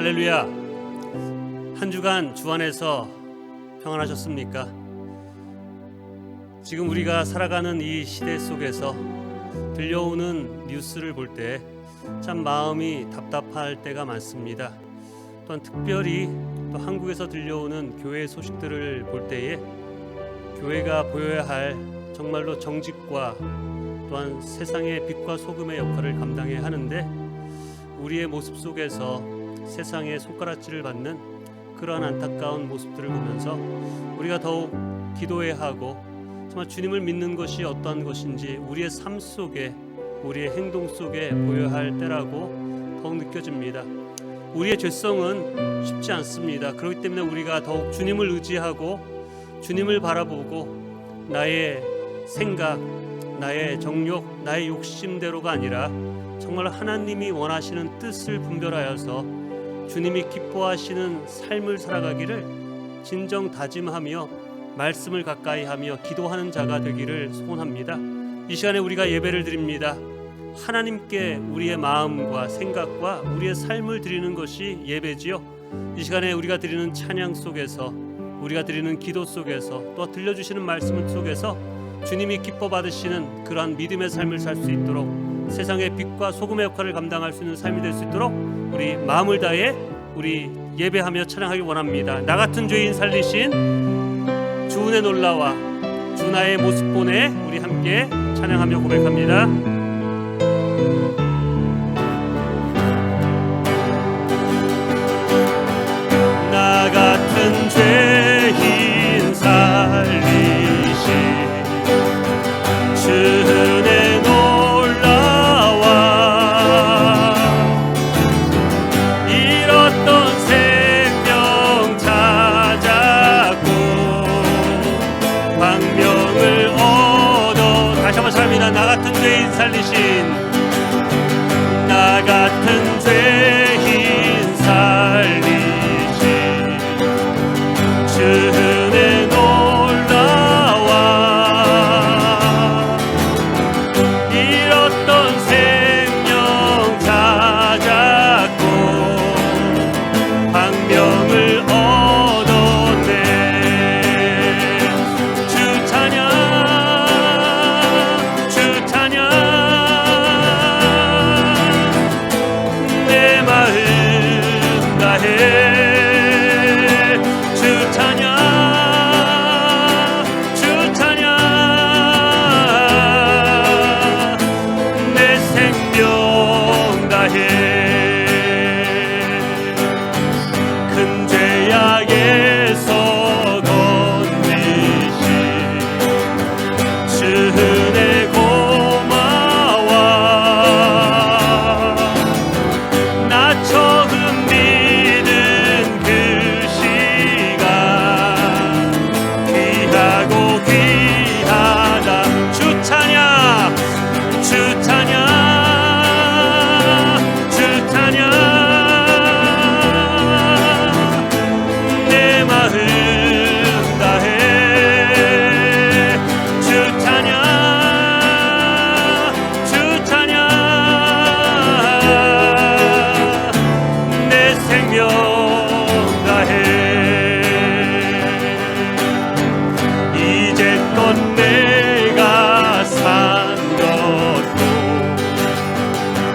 할렐루야. 한 주간 주 안에서 평안하셨습니까? 지금 우리가 살아가는 이 시대 속에서 들려오는 뉴스를 볼 때 참 마음이 답답할 때가 많습니다. 또한 특별히 또 한국에서 들려오는 교회 소식들을 볼 때에 교회가 보여야 할 정말로 정직과 또한 세상의 빛과 소금의 역할을 감당해야 하는데 우리의 모습 속에서 세상의 손가락질을 받는 그러한 안타까운 모습들을 보면서 우리가 더욱 기도해야 하고 정말 주님을 믿는 것이 어떠한 것인지 우리의 삶 속에 우리의 행동 속에 보여야 할 때라고 더욱 느껴집니다. 우리의 죄성은 쉽지 않습니다. 그렇기 때문에 우리가 더욱 주님을 의지하고 주님을 바라보고 나의 생각, 나의 정욕, 나의 욕심대로가 아니라 정말 하나님이 원하시는 뜻을 분별하여서 주님이 기뻐하시는 삶을 살아가기를 진정 다짐하며 말씀을 가까이 하며 기도하는 자가 되기를 소원합니다. 이 시간에 우리가 예배를 드립니다. 하나님께 우리의 마음과 생각과 우리의 삶을 드리는 것이 예배지요. 이 시간에 우리가 드리는 찬양 속에서 우리가 드리는 기도 속에서 또 들려주시는 말씀 속에서 주님이 기뻐 받으시는 그러한 믿음의 삶을 살 수 있도록 세상의 빛과 소금의 역할을 감당할 수 있는 삶이 될 수 있도록 우리 마음을 다해 우리 예배하며 찬양하기 원합니다. 나 같은 죄인 살리신 주 은혜 놀라와 주 나의 모습 보내 우리 함께 찬양하며 고백합니다. 나 같은 죄인 살리신 주 은혜 놀라와 잃었던 생명 찾았고 광명을 얻어 다시 한번 사람이나 나 같은 죄인 살리신 나 같은 죄인 살리신 주 은혜 놀라와 잃었던 생명 찾았고 광명을 얻었네. 주 찬양 주 찬양 내 마음 다해 주 찬양 주 찬양 내 생명 다해 큰 죄악에서 건지신 주 은혜 고마워 나 처음 믿은 그 시간 귀하고 귀하다. 주 찬양 주 찬양 주 찬양 내 마음 다해 주 찬양 주 찬양 내 생명 다해 이제껏 내가 산 것도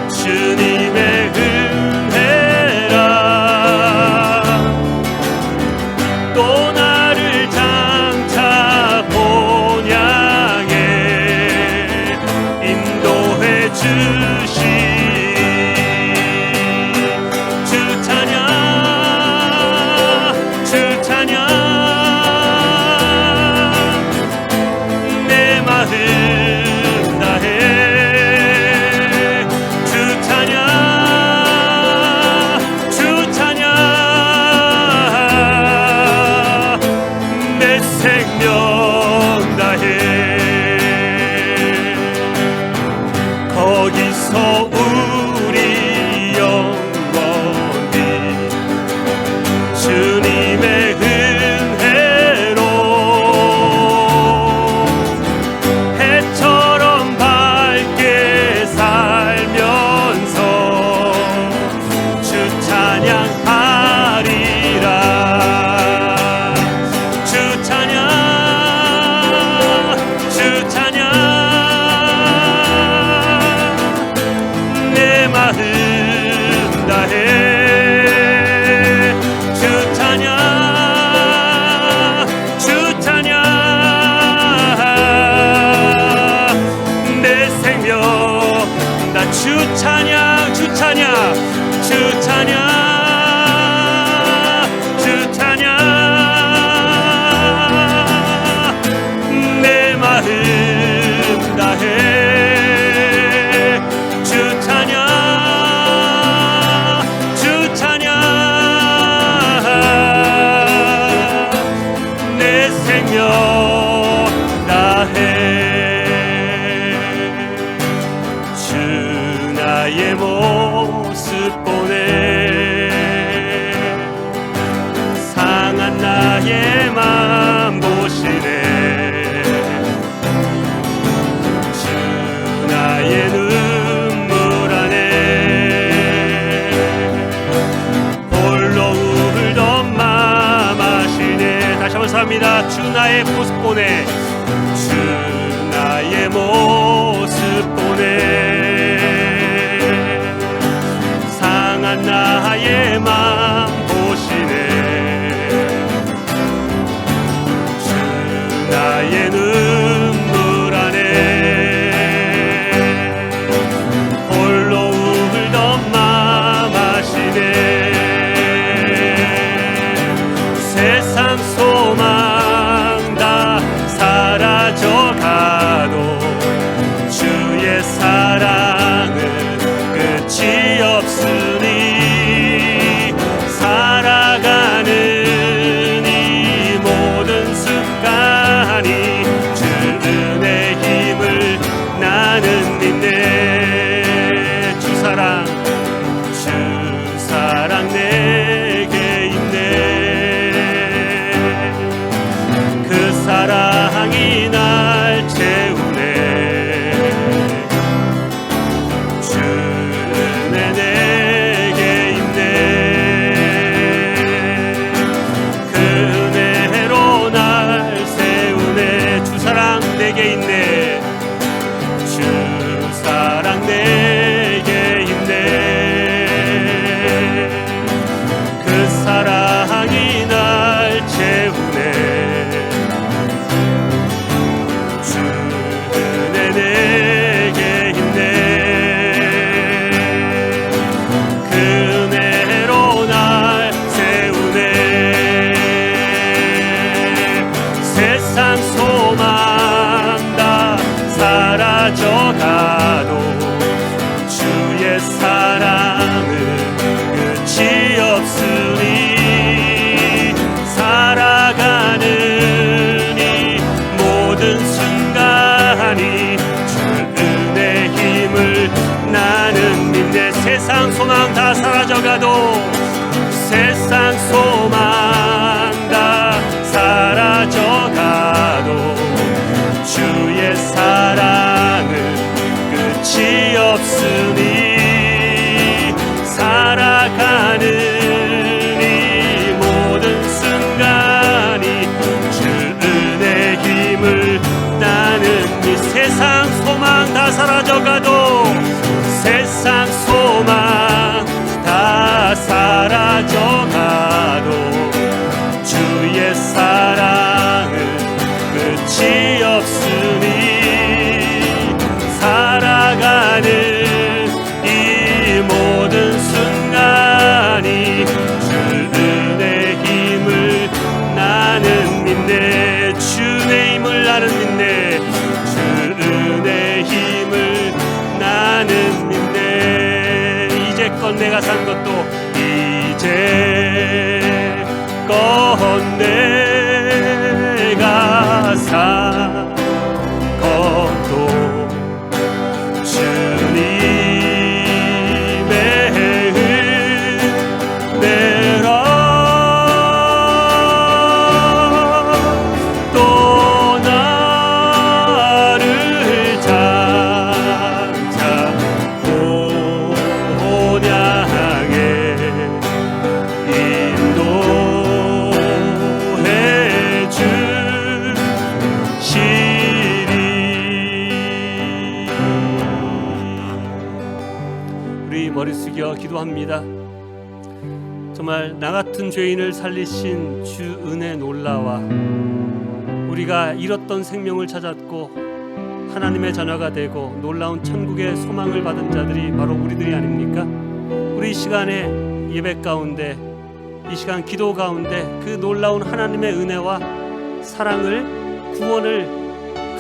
주님의 은혜라 또 나를 장차 본향에 인도해 주시 주 찬양 주 찬양 내 마음 다해 주 찬양 주 찬양 내 생명 다해 거기서 우리 영원히 주님의 은혜로 해처럼 밝게 살면서 주 찬양하 고백합니다. 주 나의 모습 보내, 주 나의 모습 보내, 상한 나의 맘 보시네, 주 나의 눈물 안에 홀로 울던 맘 아시네, 세상 소망 다 사라져가도 주의 사랑은 끝이 없으니, 살아가는 이 모든 순간이 주 은혜 힘을 나는 믿네. 주 사랑 내게 있네. 그 사랑이 날 채우네. 주 은혜 내게 있네. 그 은혜로 날 세우네. 주 사랑 내게 있네. 주 사랑 내게 있네. 그 사랑이 날 채우네. 주 은혜 내게 있네. 그 은혜로 날 세우네. 세상 소망 다 사라져가도 주의 사랑은 끝이 없으니, 살아가는 이 모든 순간이 주 은혜 힘을 나는 믿네. 세상 소망 다 사라져가도, 세상 소망 다 사라져가도 주의 사랑은 끝이 없으니, 살아가는 이 모든 순간이 주 은혜 힘을 나는 이 세상 소망 다 사라져가도, 세상 소망 다 사라져가도 주의 사랑은 끝이 없으니, 살아가는 이 모든 순간이 주 은혜 힘을 나는 믿네. 주의 힘을 나는 믿네. 주 은혜 힘을 나는 믿네. 이제껏 내가 산 것도, 이제껏 내가 산 것도 주님의 은혜라. 또 나를 장차 본향에 인도해 주시리. 우리 머리 숙여 기도합니다. 정말 나 같은 죄인을 살리신 주 은혜 놀라와 우리가 잃었던 생명을 찾았고 하나님의 자녀가 되고 놀라운 천국의 소망을 받은 자들이 바로 우리들이 아닙니까? 우리 이 시간에 예배 가운데, 이 시간 기도 가운데 그 놀라운 하나님의 은혜와 사랑을, 구원을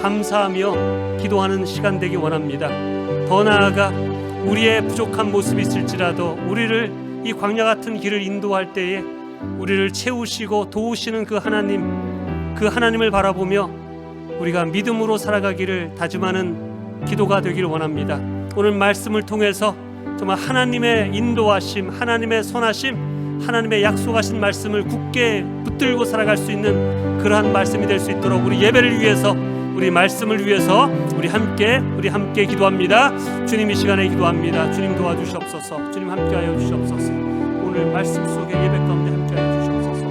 감사하며 기도하는 시간 되기 원합니다. 더 나아가 우리의 부족한 모습이 있을지라도 우리를 이 광야 같은 길을 인도할 때에 우리를 채우시고 도우시는 그 하나님을 바라보며 우리가 믿음으로 살아가기를 다짐하는 기도가 되기를 원합니다. 오늘 말씀을 통해서 정말 하나님의 인도하심, 하나님의 선하심, 하나님의 약속하신 말씀을 굳게 붙들고 살아갈 수 있는 그러한 말씀이 될 수 있도록 우리 예배를 위해서, 우리 말씀을 위해서 우리 함께 기도합니다. 주님, 이 시간에 기도합니다. 주님 도와주시옵소서. 주님 함께하여 주시옵소서. 오늘 말씀 속에 예배 가운데 함께하여 주시옵소서.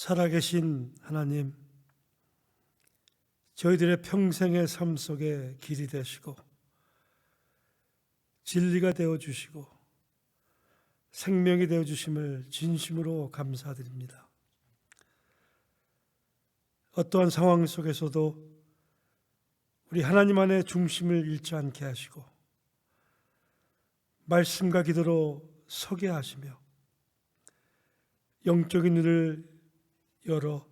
살아계신 하나님, 저희들의 평생의 삶 속에 길이 되시고 진리가 되어주시고 생명이 되어주심을 진심으로 감사드립니다. 어떠한 상황 속에서도 우리 하나님 안에 중심을 잃지 않게 하시고 말씀과 기도로 서게 하시며 영적인 눈을 열어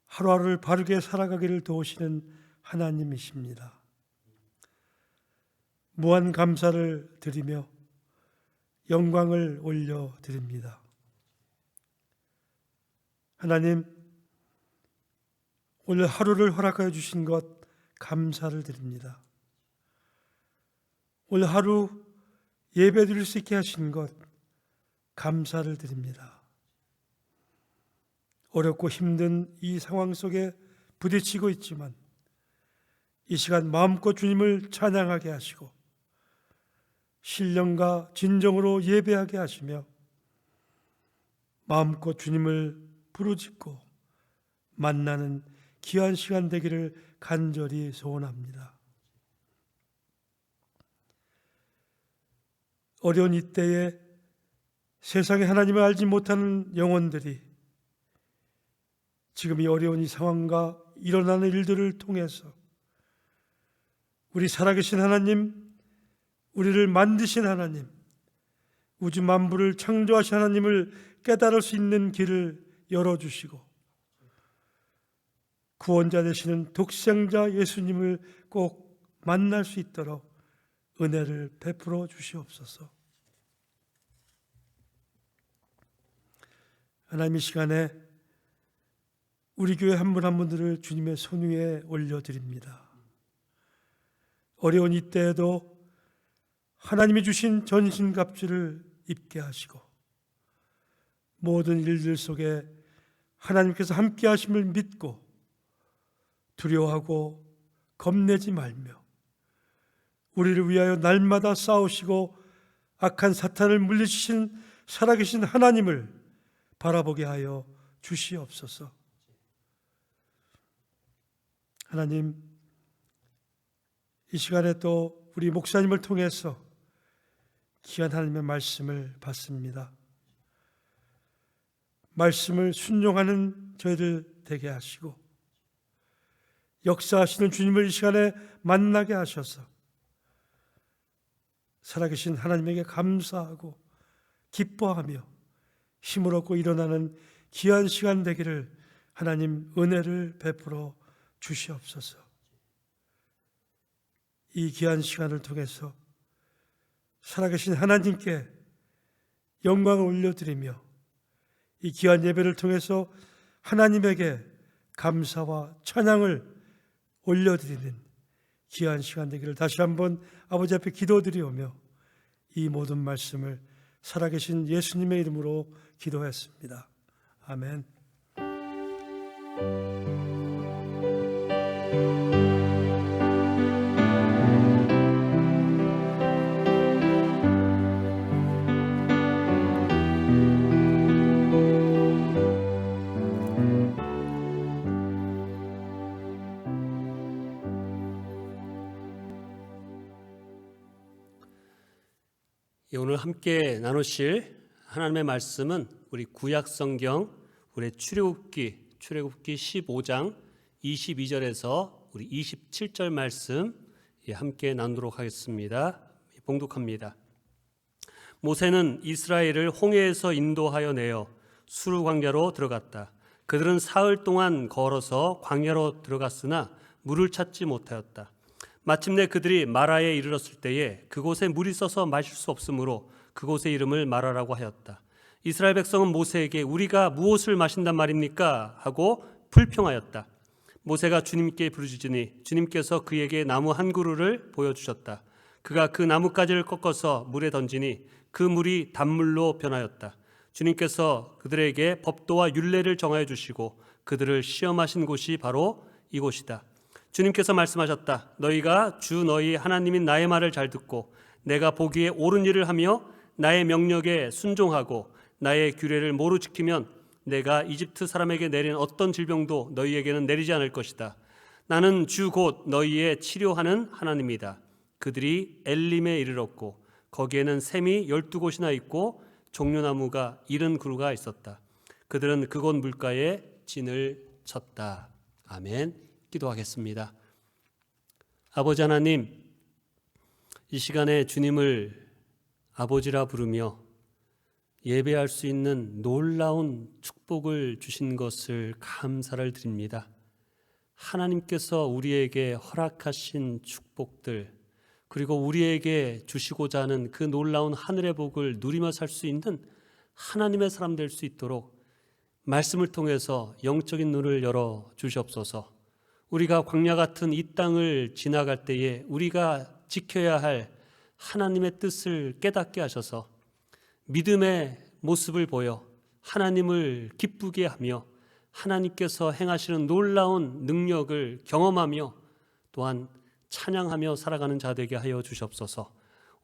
하루하루를 바르게 살아가기를 도우시는 하나님이십니다. 무한 감사를 드리며 영광을 올려드립니다. 하나님, 오늘 하루를 허락하여 주신 것 감사를 드립니다. 오늘 하루 예배 드릴 수 있게 하신 것 감사를 드립니다. 어렵고 힘든 이 상황 속에 부딪히고 있지만 이 시간 마음껏 주님을 찬양하게 하시고 신령과 진정으로 예배하게 하시며 마음껏 주님을 부르짖고 만나는 귀한 시간 되기를 간절히 소원합니다. 어려운 이때에 세상에 하나님을 알지 못하는 영혼들이 지금 이 어려운 이 상황과 일어나는 일들을 통해서 우리 살아계신 하나님, 우리를 만드신 하나님, 우주 만물을 창조하신 하나님을 깨달을 수 있는 길을 열어주시고 구원자 되시는 독생자 예수님을 꼭 만날 수 있도록 은혜를 베풀어 주시옵소서. 하나님, 이 시간에 우리 교회 한 분 한 분들을 주님의 손 위에 올려드립니다. 어려운 이때에도 하나님이 주신 전신갑주를 입게 하시고 모든 일들 속에 하나님께서 함께 하심을 믿고 두려워하고 겁내지 말며 우리를 위하여 날마다 싸우시고 악한 사탄을 물리치신 살아계신 하나님을 바라보게 하여 주시옵소서. 하나님, 이 시간에 또 우리 목사님을 통해서 귀한 하나님의 말씀을 받습니다. 말씀을 순종하는 저희들 되게 하시고 역사하시는 주님을 이 시간에 만나게 하셔서 살아계신 하나님에게 감사하고 기뻐하며 힘을 얻고 일어나는 귀한 시간 되기를 하나님 은혜를 베풀어 주시옵소서. 이 귀한 시간을 통해서 살아계신 하나님께 영광을 올려드리며 이 귀한 예배를 통해서 하나님에게 감사와 찬양을 올려드리는 귀한 시간 되기를 다시 한번 아버지 앞에 기도드리오며 이 모든 말씀을 살아계신 예수님의 이름으로 기도했습니다. 아멘. 오늘 함께 나누실 하나님의 말씀은 우리 구약성경 우리 출애굽기 15장 22절에서 우리 27절 말씀 함께 나누도록 하겠습니다. 봉독합니다. 모세는 이스라엘을 홍해에서 인도하여 내어 수르 광야로 들어갔다. 그들은 사흘 동안 걸어서 광야로 들어갔으나 물을 찾지 못하였다. 마침내 그들이 마라에 이르렀을 때에 그곳에 물이 써서 마실 수 없으므로 그곳의 이름을 마라라고 하였다. 이스라엘 백성은 모세에게 우리가 무엇을 마신단 말입니까? 하고 불평하였다. 모세가 주님께 부르짖으니 주님께서 그에게 나무 한 그루를 보여주셨다. 그가 그 나뭇가지를 꺾어서 물에 던지니 그 물이 단물로 변하였다. 주님께서 그들에게 법도와 율례를 정하여 주시고 그들을 시험하신 곳이 바로 이곳이다. 주님께서 말씀하셨다. 너희가 주 너희 하나님인 나의 말을 잘 듣고 내가 보기에 옳은 일을 하며 나의 명령에 순종하고 나의 규례를 모루 지키면 내가 이집트 사람에게 내린 어떤 질병도 너희에게는 내리지 않을 것이다. 나는 주 곧 너희의 치료하는 하나님이다. 그들이 엘림에 이르렀고 거기에는 샘이 12곳이나 있고 종려나무가 70그루가 있었다. 그들은 그곳 물가에 진을 쳤다. 아멘. 기도하겠습니다. 아버지 하나님, 이 시간에 주님을 아버지라 부르며 예배할 수 있는 놀라운 축복을 주신 것을 감사를 드립니다. 하나님께서 우리에게 허락하신 축복들, 그리고 우리에게 주시고자 하는 그 놀라운 하늘의 복을 누리며 살 수 있는 하나님의 사람 될 수 있도록 말씀을 통해서 영적인 눈을 열어 주시옵소서. 우리가 광야 같은 이 땅을 지나갈 때에 우리가 지켜야 할 하나님의 뜻을 깨닫게 하셔서 믿음의 모습을 보여 하나님을 기쁘게 하며 하나님께서 행하시는 놀라운 능력을 경험하며 또한 찬양하며 살아가는 자 되게 하여 주시옵소서.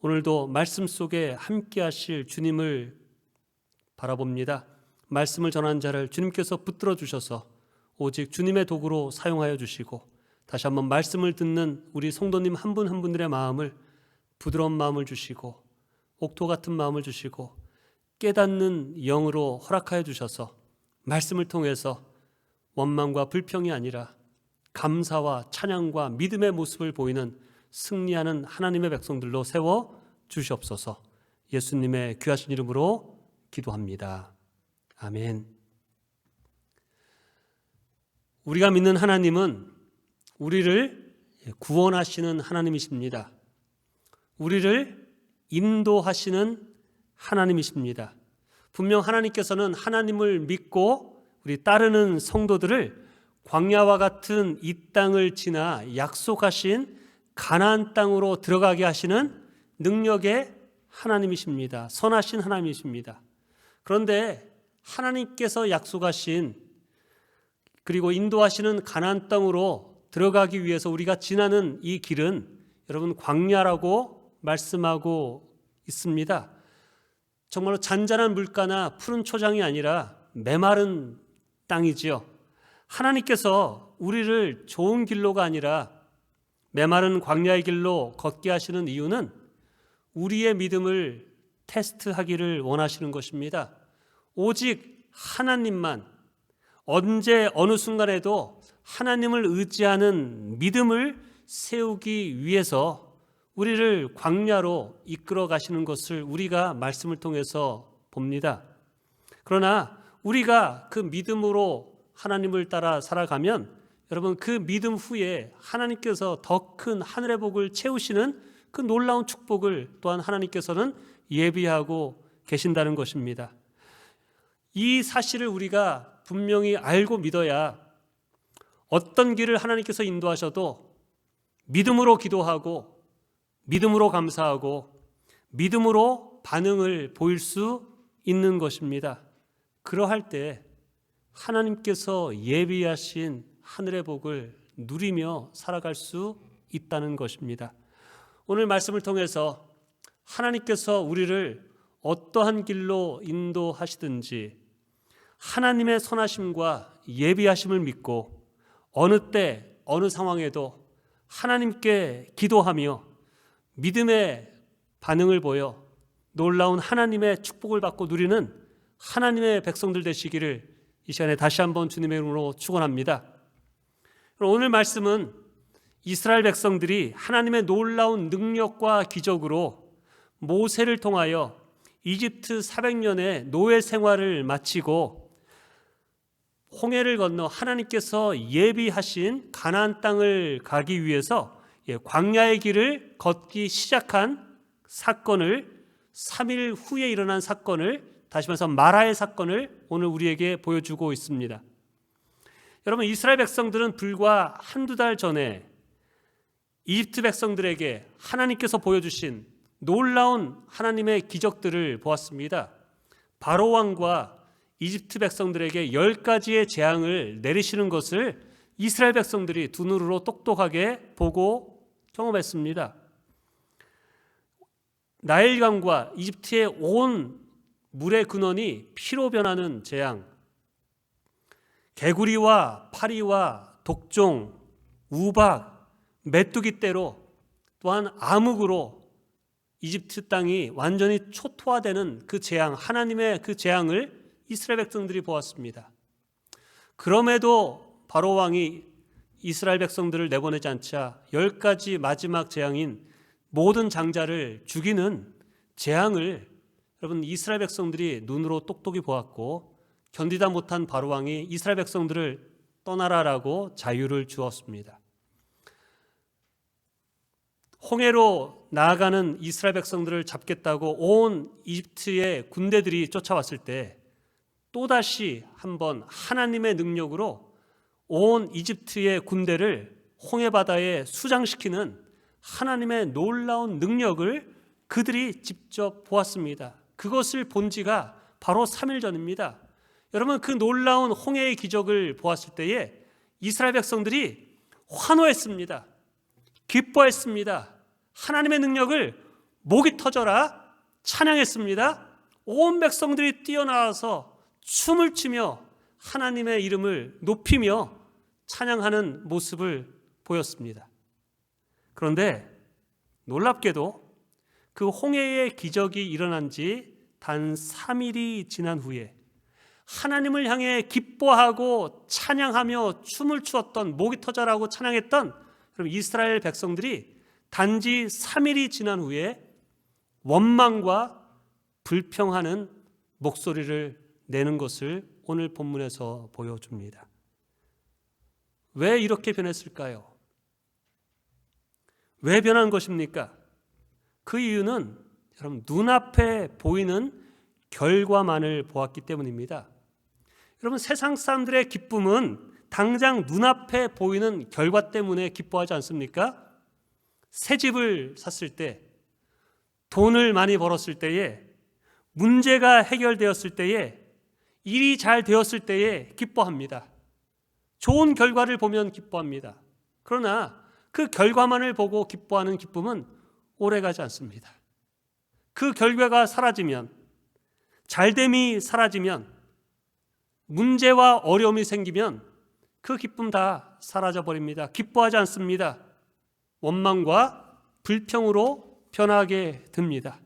오늘도 말씀 속에 함께 하실 주님을 바라봅니다. 말씀을 전하는 자를 주님께서 붙들어 주셔서 오직 주님의 도구로 사용하여 주시고 다시 한번 말씀을 듣는 우리 성도님 한 분 한 분들의 마음을 부드러운 마음을 주시고 옥토 같은 마음을 주시고 깨닫는 영으로 허락하여 주셔서 말씀을 통해서 원망과 불평이 아니라 감사와 찬양과 믿음의 모습을 보이는 승리하는 하나님의 백성들로 세워 주시옵소서. 예수님의 귀하신 이름으로 기도합니다. 아멘. 우리가 믿는 하나님은 우리를 구원하시는 하나님이십니다. 우리를 인도하시는 하나님이십니다. 분명 하나님께서는 하나님을 믿고 우리 따르는 성도들을 광야와 같은 이 땅을 지나 약속하신 가나안 땅으로 들어가게 하시는 능력의 하나님이십니다. 선하신 하나님이십니다. 그런데 하나님께서 약속하신 그리고 인도하시는 가나안 땅으로 들어가기 위해서 우리가 지나는 이 길은 여러분 광야라고 말씀하고 있습니다. 정말로 잔잔한 물가나 푸른 초장이 아니라 메마른 땅이지요. 하나님께서 우리를 좋은 길로가 아니라 메마른 광야의 길로 걷게 하시는 이유는 우리의 믿음을 테스트하기를 원하시는 것입니다. 오직 하나님만, 언제 어느 순간에도 하나님을 의지하는 믿음을 세우기 위해서 우리를 광야로 이끌어 가시는 것을 우리가 말씀을 통해서 봅니다. 그러나 우리가 그 믿음으로 하나님을 따라 살아가면 여러분 그 믿음 후에 하나님께서 더 큰 하늘의 복을 채우시는 그 놀라운 축복을 또한 하나님께서는 예비하고 계신다는 것입니다. 이 사실을 우리가 분명히 알고 믿어야 어떤 길을 하나님께서 인도하셔도 믿음으로 기도하고 믿음으로 감사하고 믿음으로 반응을 보일 수 있는 것입니다. 그러할 때 하나님께서 예비하신 하늘의 복을 누리며 살아갈 수 있다는 것입니다. 오늘 말씀을 통해서 하나님께서 우리를 어떠한 길로 인도하시든지 하나님의 선하심과 예비하심을 믿고 어느 때 어느 상황에도 하나님께 기도하며 믿음의 반응을 보여 놀라운 하나님의 축복을 받고 누리는 하나님의 백성들 되시기를 이 시간에 다시 한번 주님의 이름으로 축원합니다. 오늘 말씀은 이스라엘 백성들이 하나님의 놀라운 능력과 기적으로 모세를 통하여 이집트 400년의 노예 생활을 마치고 홍해를 건너 하나님께서 예비하신 가나안 땅을 가기 위해서 광야의 길을 걷기 시작한 사건을 3일 후에 일어난 사건을 다시 말해서 마라의 사건을 오늘 우리에게 보여주고 있습니다. 여러분 이스라엘 백성들은 불과 한두 달 전에 이집트 백성들에게 하나님께서 보여주신 놀라운 하나님의 기적들을 보았습니다. 바로 왕과 이집트 백성들에게 10가지의 재앙을 내리시는 것을 이스라엘 백성들이 두 눈으로 똑똑하게 보고 경험했습니다. 나일강과 이집트의 온 물의 근원이 피로 변하는 재앙, 개구리와 파리와 독종, 우박, 메뚜기 떼로 또한 암흑으로 이집트 땅이 완전히 초토화되는 그 재앙, 하나님의 그 재앙을 이스라엘 백성들이 보았습니다. 그럼에도 바로 왕이 이스라엘 백성들을 내보내지 않자 10가지 마지막 재앙인 모든 장자를 죽이는 재앙을 여러분 이스라엘 백성들이 눈으로 똑똑히 보았고, 견디다 못한 바로 왕이 이스라엘 백성들을 떠나라라고 자유를 주었습니다. 홍해로 나아가는 이스라엘 백성들을 잡겠다고 온 이집트의 군대들이 쫓아왔을 때 또다시 한번 하나님의 능력으로 온 이집트의 군대를 홍해바다에 수장시키는 하나님의 놀라운 능력을 그들이 직접 보았습니다. 그것을 본 지가 바로 3일 전입니다. 여러분, 그 놀라운 홍해의 기적을 보았을 때에 이스라엘 백성들이 환호했습니다. 기뻐했습니다. 하나님의 능력을 목이 터져라 찬양했습니다. 온 백성들이 뛰어나와서 춤을 추며 하나님의 이름을 높이며 찬양하는 모습을 보였습니다. 그런데 놀랍게도 그 홍해의 기적이 일어난 지 단 3일이 지난 후에 하나님을 향해 기뻐하고 찬양하며 춤을 추었던, 목이 터져라고 찬양했던 이스라엘 백성들이 단지 3일이 지난 후에 원망과 불평하는 목소리를 내는 것을 오늘 본문에서 보여줍니다. 왜 이렇게 변했을까요? 왜 변한 것입니까? 그 이유는 여러분 눈앞에 보이는 결과만을 보았기 때문입니다. 여러분, 세상 사람들의 기쁨은 당장 눈앞에 보이는 결과 때문에 기뻐하지 않습니까? 새 집을 샀을 때, 돈을 많이 벌었을 때에, 문제가 해결되었을 때에, 일이 잘 되었을 때에 기뻐합니다. 좋은 결과를 보면 기뻐합니다. 그러나 그 결과만을 보고 기뻐하는 기쁨은 오래가지 않습니다. 그 결과가 사라지면, 잘됨이 사라지면, 문제와 어려움이 생기면 그 기쁨 다 사라져 버립니다. 기뻐하지 않습니다. 원망과 불평으로 변하게 됩니다.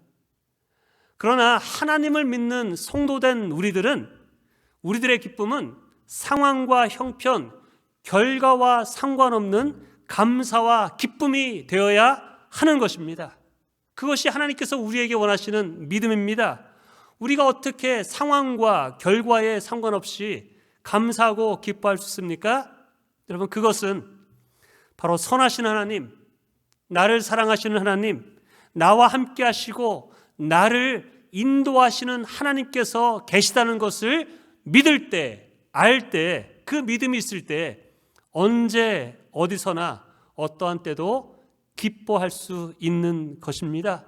그러나 하나님을 믿는 성도된 우리들의 기쁨은 상황과 형편, 결과와 상관없는 감사와 기쁨이 되어야 하는 것입니다. 그것이 하나님께서 우리에게 원하시는 믿음입니다. 우리가 어떻게 상황과 결과에 상관없이 감사하고 기뻐할 수 있습니까? 여러분, 그것은 바로 선하신 하나님, 나를 사랑하시는 하나님, 나와 함께 하시고 나를 인도하시는 하나님께서 계시다는 것을 믿을 때, 알 때, 그 믿음이 있을 때 언제 어디서나 어떠한 때도 기뻐할 수 있는 것입니다.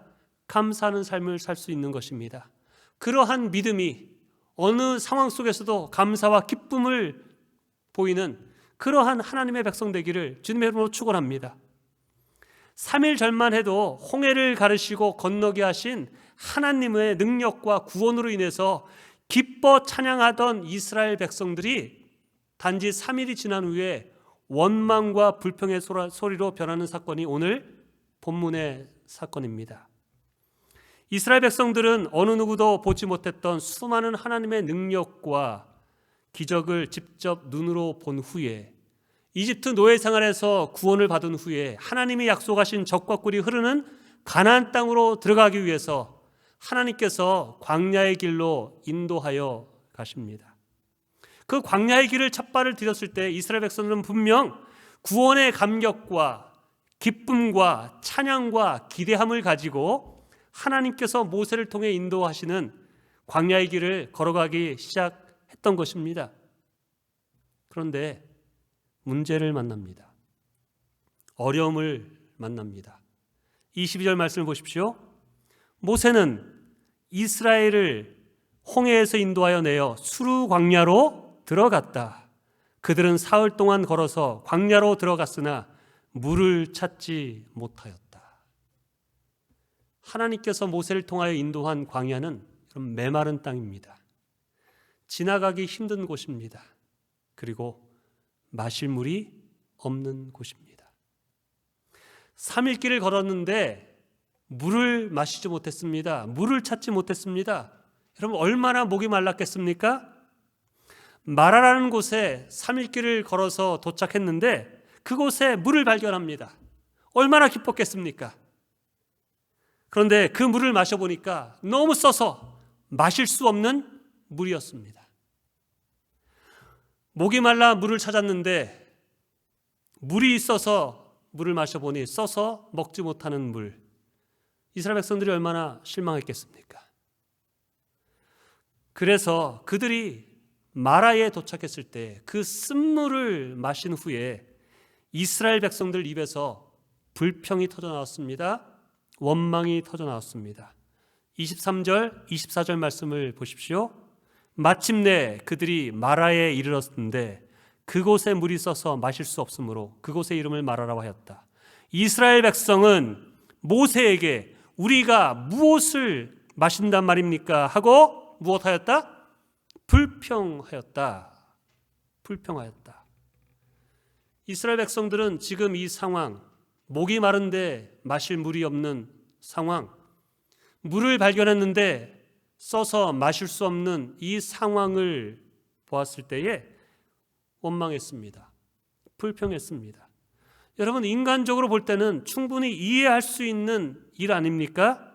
감사하는 삶을 살 수 있는 것입니다. 그러한 믿음이 어느 상황 속에서도 감사와 기쁨을 보이는 그러한 하나님의 백성 되기를 주님의 이름으로 축원합니다. 3일 전만 해도 홍해를 가르시고 건너게 하신 하나님의 능력과 구원으로 인해서 기뻐 찬양하던 이스라엘 백성들이 단지 3일이 지난 후에 원망과 불평의 소리로 변하는 사건이 오늘 본문의 사건입니다. 이스라엘 백성들은 어느 누구도 보지 못했던 수많은 하나님의 능력과 기적을 직접 눈으로 본 후에, 이집트 노예 생활에서 구원을 받은 후에 하나님이 약속하신 적과 꿀이 흐르는 가나안 땅으로 들어가기 위해서 하나님께서 광야의 길로 인도하여 가십니다. 그 광야의 길을 첫 발을 디뎠을 때 이스라엘 백성들은 분명 구원의 감격과 기쁨과 찬양과 기대함을 가지고 하나님께서 모세를 통해 인도하시는 광야의 길을 걸어가기 시작했던 것입니다. 그런데 문제를 만납니다. 어려움을 만납니다. 22절 말씀을 보십시오. 모세는 이스라엘을 홍해에서 인도하여 내어 수르 광야로 들어갔다. 그들은 사흘 동안 걸어서 광야로 들어갔으나 물을 찾지 못하였다. 하나님께서 모세를 통하여 인도한 광야는 메마른 땅입니다. 지나가기 힘든 곳입니다. 그리고 마실 물이 없는 곳입니다. 3일 길을 걸었는데 물을 마시지 못했습니다. 물을 찾지 못했습니다. 여러분 얼마나 목이 말랐겠습니까? 마라라는 곳에 3일 길을 걸어서 도착했는데 그곳에 물을 발견합니다. 얼마나 기뻤겠습니까? 그런데 그 물을 마셔보니까 너무 써서 마실 수 없는 물이었습니다. 목이 말라 물을 찾았는데 물이 있어서 물을 마셔보니 써서 먹지 못하는 물. 이스라엘 백성들이 얼마나 실망했겠습니까? 그래서 그들이 마라에 도착했을 때 그 쓴물을 마신 후에 이스라엘 백성들 입에서 불평이 터져 나왔습니다. 원망이 터져 나왔습니다. 23절, 24절 말씀을 보십시오. 마침내 그들이 마라에 이르렀는데 그곳에 물이 써서 마실 수 없으므로 그곳의 이름을 마라라고 하였다. 이스라엘 백성은 모세에게 우리가 무엇을 마신단 말입니까? 하고 무엇하였다? 불평하였다. 불평하였다. 이스라엘 백성들은 지금 이 상황, 목이 마른데 마실 물이 없는 상황, 물을 발견했는데 써서 마실 수 없는 이 상황을 보았을 때에 원망했습니다. 불평했습니다. 여러분 인간적으로 볼 때는 충분히 이해할 수 있는 일 아닙니까?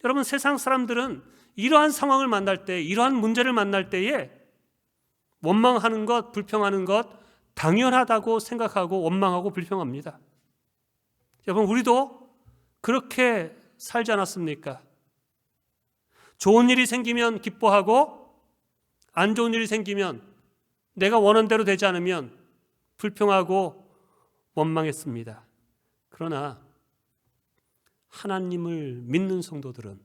여러분 세상 사람들은 이러한 상황을 만날 때, 이러한 문제를 만날 때에 원망하는 것, 불평하는 것 당연하다고 생각하고 원망하고 불평합니다. 여러분 우리도 그렇게 살지 않았습니까? 좋은 일이 생기면 기뻐하고 안 좋은 일이 생기면 내가 원하는 대로 되지 않으면 불평하고 원망했습니다. 그러나 하나님을 믿는 성도들은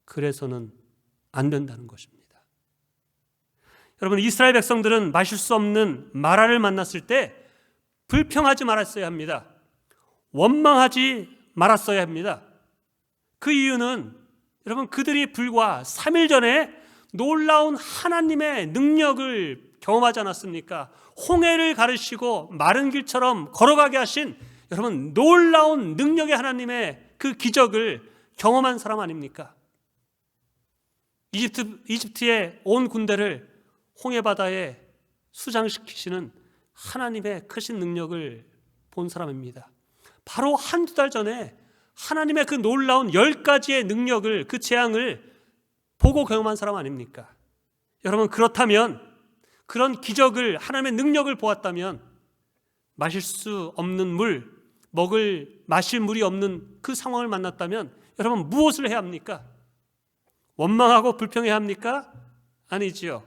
그래서는 안 된다는 것입니다. 여러분 이스라엘 백성들은 마실 수 없는 마라를 만났을 때 불평하지 말았어야 합니다. 원망하지 말았어야 합니다. 그 이유는 여러분 그들이 불과 3일 전에 놀라운 하나님의 능력을 경험하지 않았습니까? 홍해를 가르시고 마른 길처럼 걸어가게 하신 여러분 놀라운 능력의 하나님의 그 기적을 경험한 사람 아닙니까? 이집트의 온 군대를 홍해 바다에 수장시키시는 하나님의 크신 능력을 본 사람입니다. 바로 한두 달 전에 하나님의 그 놀라운 10가지의 능력을, 그 재앙을 보고 경험한 사람 아닙니까? 여러분 그렇다면, 그런 기적을, 하나님의 능력을 보았다면 마실 수 없는 물, 마실 물이 없는 그 상황을 만났다면 여러분 무엇을 해야 합니까? 원망하고 불평해야 합니까? 아니지요.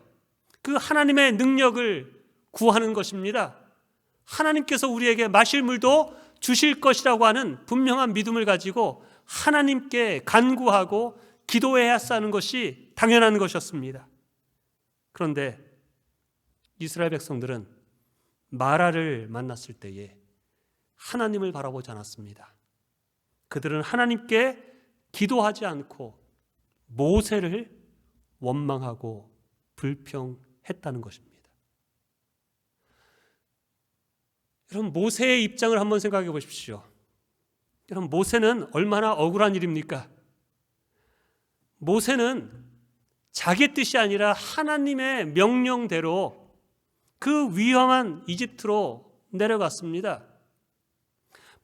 그 하나님의 능력을 구하는 것입니다. 하나님께서 우리에게 마실 물도 주실 것이라고 하는 분명한 믿음을 가지고 하나님께 간구하고 기도해야 하는 것이 당연한 것이었습니다. 그런데 이스라엘 백성들은 마라를 만났을 때에 하나님을 바라보지 않았습니다. 그들은 하나님께 기도하지 않고 모세를 원망하고 불평했다는 것입니다. 여러분 모세의 입장을 한번 생각해 보십시오. 여러분 모세는 얼마나 억울한 일입니까? 모세는 자기 뜻이 아니라 하나님의 명령대로 그 위험한 이집트로 내려갔습니다.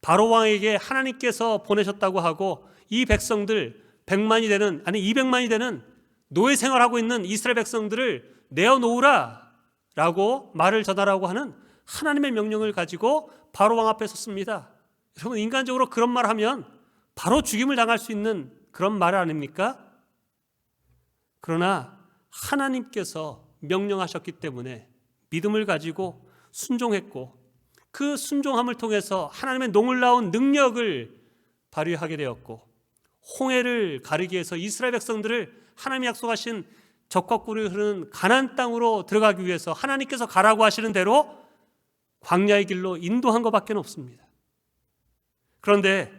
바로 왕에게 하나님께서 보내셨다고 하고 이 백성들 100만이 되는, 아니 200만이 되는 노예 생활하고 있는 이스라엘 백성들을 내어놓으라 라고 말을 전하라고 하는 하나님의 명령을 가지고 바로 왕 앞에 섰습니다. 여러분 인간적으로 그런 말 하면 바로 죽임을 당할 수 있는 그런 말 아닙니까? 그러나 하나님께서 명령하셨기 때문에 믿음을 가지고 순종했고 그 순종함을 통해서 하나님의 놀라운 능력을 발휘하게 되었고 홍해를 가르기 위해서 이스라엘 백성들을 하나님이 약속하신 적과 꿀이 흐르는 가나안 땅으로 들어가기 위해서 하나님께서 가라고 하시는 대로 광야의 길로 인도한 것밖에 없습니다. 그런데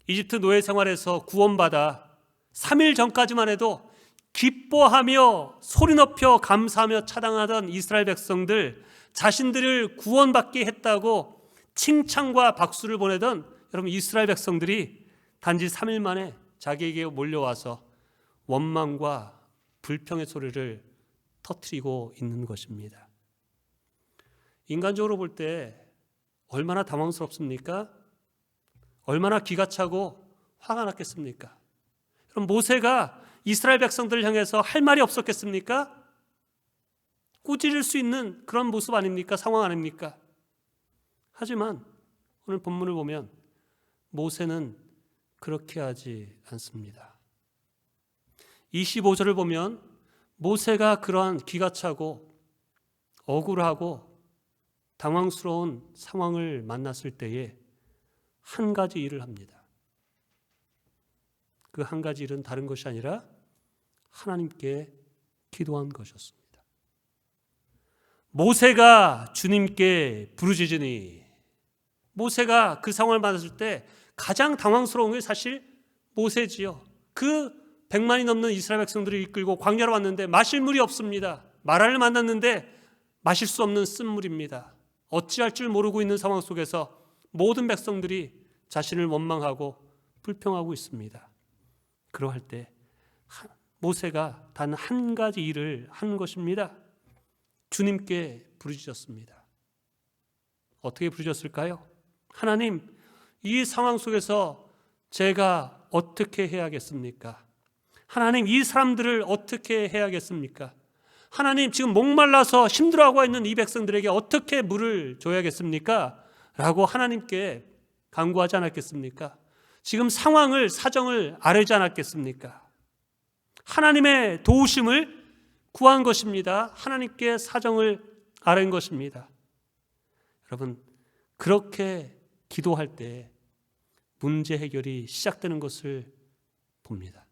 이집트 노예 생활에서 구원받아 3일 전까지만 해도 기뻐하며 소리 높여 감사하며 찬양하던 이스라엘 백성들, 자신들을 구원받게 했다고 칭찬과 박수를 보내던 여러분 이스라엘 백성들이 단지 3일 만에 자기에게 몰려와서 원망과 불평의 소리를 터뜨리고 있는 것입니다. 인간적으로 볼 때 얼마나 당황스럽습니까? 얼마나 기가 차고 화가 났겠습니까? 그럼 모세가 이스라엘 백성들을 향해서 할 말이 없었겠습니까? 꾸짖을 수 있는 그런 모습 아닙니까? 상황 아닙니까? 하지만 오늘 본문을 보면 모세는 그렇게 하지 않습니다. 25절을 보면 모세가 그러한 기가 차고 억울하고 당황스러운 상황을 만났을 때에 한 가지 일을 합니다. 그 한 가지 일은 다른 것이 아니라 하나님께 기도한 것이었습니다. 모세가 주님께 부르짖으니, 모세가 그 상황을 만났을 때 가장 당황스러운 게 사실 모세지요. 그 100만이 넘는 이스라엘 백성들을 이끌고 광야로 왔는데 마실 물이 없습니다. 마라를 만났는데 마실 수 없는 쓴물입니다. 어찌할 줄 모르고 있는 상황 속에서 모든 백성들이 자신을 원망하고 불평하고 있습니다. 그러할 때 모세가 단 한 가지 일을 한 것입니다. 주님께 부르짖었습니다. 어떻게 부르짖었을까요? 하나님, 이 상황 속에서 제가 어떻게 해야겠습니까? 하나님, 이 사람들을 어떻게 해야겠습니까? 하나님, 지금 목말라서 힘들어하고 있는 이 백성들에게 어떻게 물을 줘야겠습니까? 라고 하나님께 간구하지 않았겠습니까? 지금 상황을, 사정을 아뢰지 않았겠습니까? 하나님의 도우심을 구한 것입니다. 하나님께 사정을 아뢰는 것입니다. 여러분, 그렇게 기도할 때 문제 해결이 시작되는 것을 봅니다.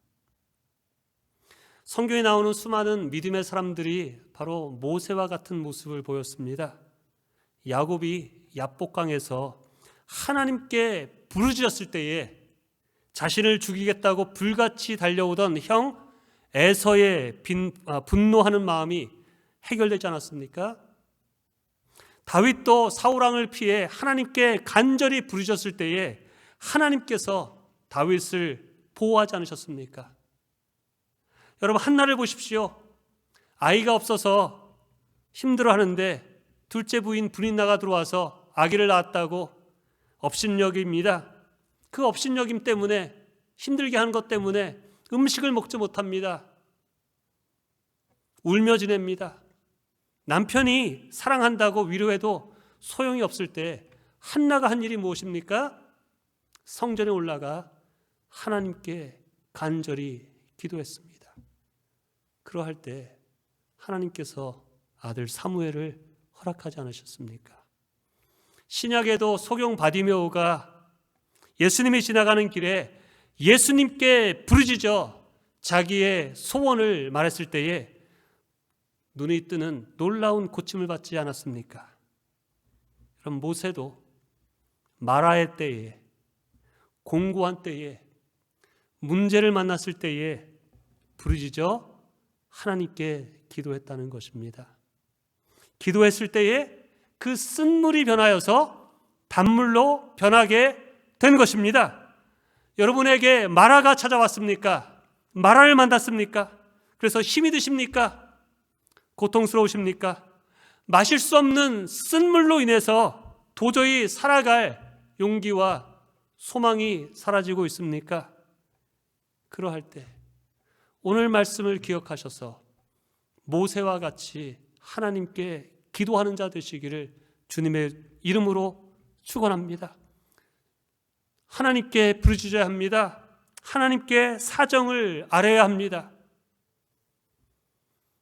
성경에 나오는 수많은 믿음의 사람들이 바로 모세와 같은 모습을 보였습니다. 야곱이 야복강에서 하나님께 부르짖었을 때에 자신을 죽이겠다고 불같이 달려오던 형 에서의 분노하는 마음이 해결되지 않았습니까? 다윗도 사울왕을 피해 하나님께 간절히 부르짖었을 때에 하나님께서 다윗을 보호하지 않으셨습니까? 여러분, 한나를 보십시오. 아이가 없어서 힘들어하는데 둘째 부인 분인나가 들어와서 아기를 낳았다고 업신여깁니다. 그 업신여김 때문에, 힘들게 하는 것 때문에 음식을 먹지 못합니다. 울며 지냅니다. 남편이 사랑한다고 위로해도 소용이 없을 때 한나가 한 일이 무엇입니까? 성전에 올라가 하나님께 간절히 기도했습니다. 그러할 때 하나님께서 아들 사무엘을 허락하지 않으셨습니까? 신약에도 소경 바디메오가 예수님이 지나가는 길에 예수님께 부르짖어 자기의 소원을 말했을 때에 눈이 뜨는 놀라운 고침을 받지 않았습니까? 그럼 모세도 마라의 때에, 공고한 때에, 문제를 만났을 때에 부르짖어 하나님께 기도했다는 것입니다. 기도했을 때에 그 쓴물이 변하여서 단물로 변하게 된 것입니다. 여러분에게 마라가 찾아왔습니까? 마라를 만났습니까? 그래서 힘이 드십니까? 고통스러우십니까? 마실 수 없는 쓴물로 인해서 도저히 살아갈 용기와 소망이 사라지고 있습니까? 그러할 때 오늘 말씀을 기억하셔서 모세와 같이 하나님께 기도하는 자 되시기를 주님의 이름으로 축원합니다. 하나님께 부르짖어야 합니다. 하나님께 사정을 아뢰야 합니다.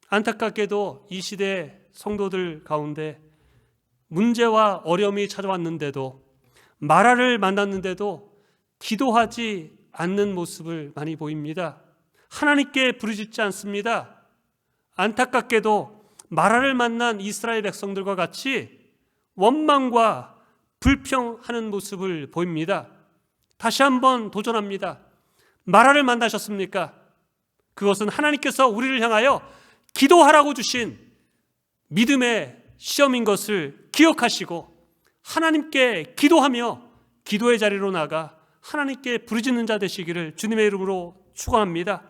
안타깝게도 이 시대 성도들 가운데 문제와 어려움이 찾아왔는데도, 마라를 만났는데도 기도하지 않는 모습을 많이 보입니다. 하나님께 부르짖지 않습니다. 안타깝게도 마라를 만난 이스라엘 백성들과 같이 원망과 불평하는 모습을 보입니다. 다시 한번 도전합니다. 마라를 만나셨습니까? 그것은 하나님께서 우리를 향하여 기도하라고 주신 믿음의 시험인 것을 기억하시고 하나님께 기도하며 기도의 자리로 나가 하나님께 부르짖는 자 되시기를 주님의 이름으로 축원합니다.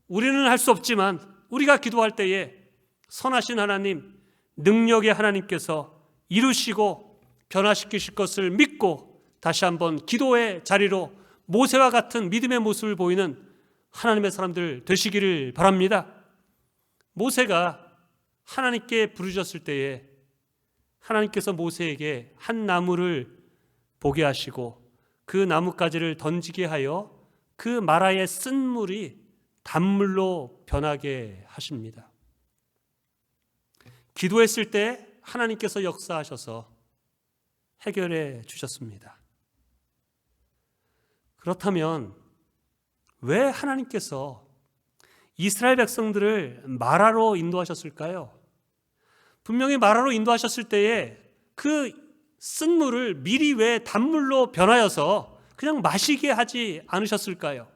우리는 할 수 없지만 우리가 기도할 때에 선하신 하나님, 능력의 하나님께서 이루시고 변화시키실 것을 믿고 다시 한번 기도의 자리로 모세와 같은 믿음의 모습을 보이는 하나님의 사람들 되시기를 바랍니다. 모세가 하나님께 부르짖었을 때에 하나님께서 모세에게 한 나무를 보게 하시고 그 나뭇가지를 던지게 하여 그 마라의 쓴 물이 단물로 변하게 하십니다. 기도했을 때 하나님께서 역사하셔서 해결해 주셨습니다. 그렇다면 왜 하나님께서 이스라엘 백성들을 마라로 인도하셨을까요? 분명히 마라로 인도하셨을 때에 그 쓴물을 미리 왜 단물로 변하여서 그냥 마시게 하지 않으셨을까요?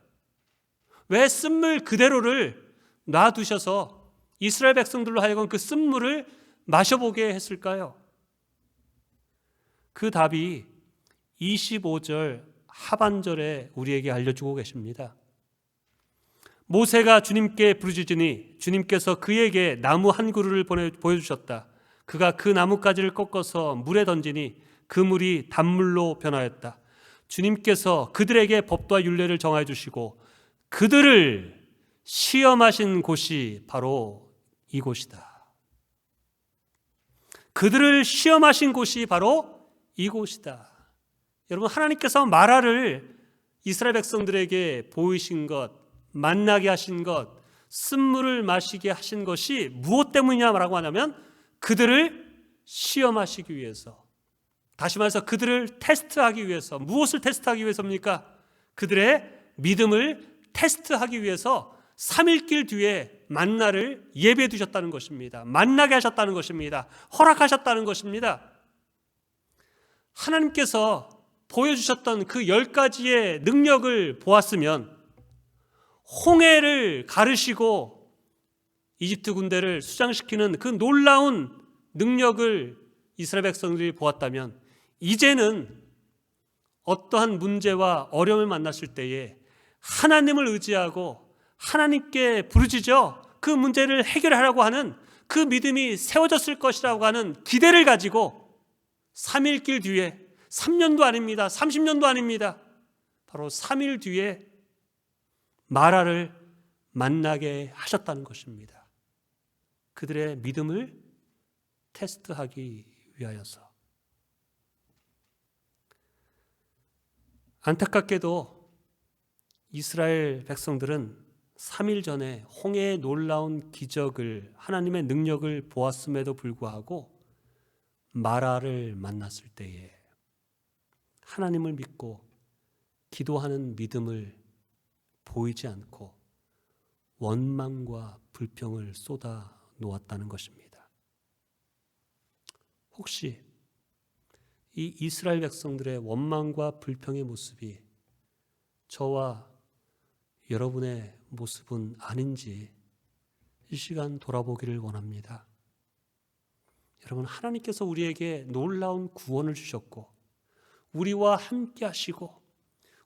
왜 쓴물 그대로를 놔두셔서 이스라엘 백성들로 하여금 그 쓴물을 마셔보게 했을까요? 그 답이 25절 하반절에 우리에게 알려주고 계십니다. 모세가 주님께 부르짖으니 주님께서 그에게 나무 한 그루를 보여주셨다. 그가 그 나뭇가지를 꺾어서 물에 던지니 그 물이 단물로 변하였다. 주님께서 그들에게 법도와 율례를 정하여 주시고 그들을 시험하신 곳이 바로 이곳이다. 그들을 시험하신 곳이 바로 이곳이다. 여러분, 하나님께서 마라를 이스라엘 백성들에게 보이신 것, 만나게 하신 것, 쓴물을 마시게 하신 것이 무엇 때문이냐라고 하냐면 그들을 시험하시기 위해서, 다시 말해서 그들을 테스트하기 위해서. 무엇을 테스트하기 위해서입니까? 그들의 믿음을 테스트하기 위해서 3일길 뒤에 만나를 예배해 두셨다는 것입니다. 만나게 하셨다는 것입니다. 허락하셨다는 것입니다. 하나님께서 보여주셨던 그 10가지의 능력을 보았으면 홍해를 가르시고 이집트 군대를 수장시키는 그 놀라운 능력을 이스라엘 백성들이 보았다면 이제는 어떠한 문제와 어려움을 만났을 때에 하나님을 의지하고 하나님께 부르짖어 그 문제를 해결하려고 하는 그 믿음이 세워졌을 것이라고 하는 기대를 가지고 3일 길 뒤에 3년도 아닙니다. 30년도 아닙니다. 바로 3일 뒤에 마라를 만나게 하셨다는 것입니다. 그들의 믿음을 테스트하기 위하여서. 안타깝게도 이스라엘 백성들은 3일 전에 홍해의 놀라운 기적을, 하나님의 능력을 보았음에도 불구하고 마라를 만났을 때에 하나님을 믿고 기도하는 믿음을 보이지 않고 원망과 불평을 쏟아 놓았다는 것입니다. 혹시 이 이스라엘 백성들의 원망과 불평의 모습이 저와 여러분의 모습은 아닌지 이 시간 돌아보기를 원합니다. 여러분, 하나님께서 우리에게 놀라운 구원을 주셨고 우리와 함께 하시고